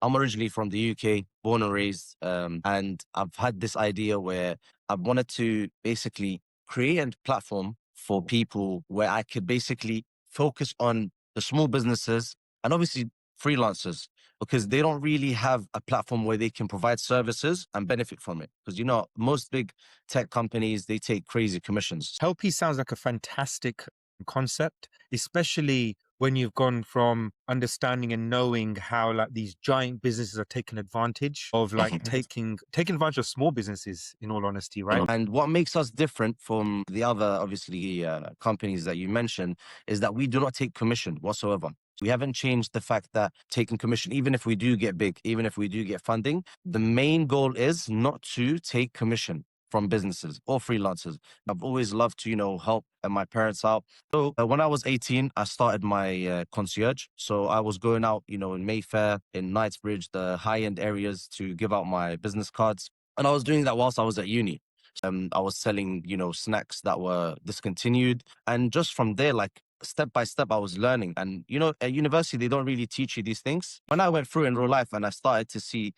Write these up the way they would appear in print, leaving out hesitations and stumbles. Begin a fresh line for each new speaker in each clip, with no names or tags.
I'm originally from the UK, born and raised, and I've had this idea where I wanted to basically create a platform for people where I could basically focus on the small businesses and obviously freelancers because they don't really have a platform where they can provide services and benefit from it. Because, most big tech companies, they take crazy commissions.
Helpy sounds like a fantastic concept, especially when you've gone from understanding and knowing how like these giant businesses are taking advantage of like taking advantage of small businesses, in all honesty, right?
And what makes us different from the other, obviously, companies that you mentioned is that we do not take commission whatsoever. We haven't changed the fact that taking commission, even if we do get big, even if we do get funding, the main goal is not to take commission from businesses or freelancers. I've always loved to, help my parents out. So when I was 18, I started my concierge. So I was going out, in Mayfair, in Knightsbridge, the high-end areas to give out my business cards. And I was doing that whilst I was at uni. I was selling, snacks that were discontinued. And just from there, like step by step, I was learning. And, at university, they don't really teach you these things. When I went through in real life and I started to see,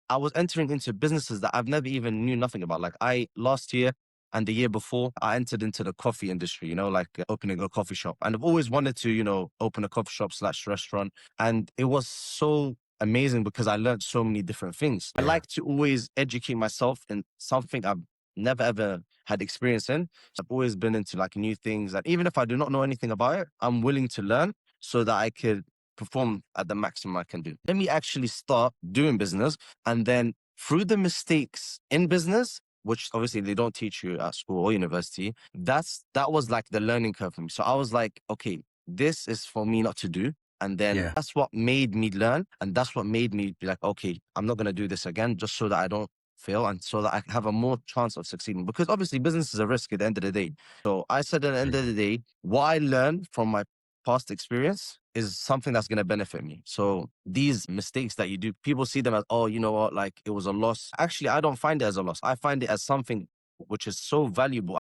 I was entering into businesses that I've never even knew nothing about. Like last year and the year before, I entered into the coffee industry, like opening a coffee shop. And I've always wanted to, open a coffee shop / restaurant. And it was so amazing because I learned so many different things. I like to always educate myself in something I've never ever had experience in. So I've always been into like new things. And even if I do not know anything about it, I'm willing to learn so that I could perform at the maximum I can do. Let me actually start doing business. And then through the mistakes in business, which obviously they don't teach you at school or university, that was like the learning curve for me. So I was like, okay, this is for me not to do. And then that's what made me learn. And that's what made me be like, okay, I'm not going to do this again just so that I don't fail and so that I have a more chance of succeeding. Because obviously business is a risk at the end of the day. So I said at the end of the day, what I learned from my past experience is something that's going to benefit me. So these mistakes that you do, people see them as, oh, you know what, like it was a loss. Actually, I don't find it as a loss. I find it as something which is so valuable.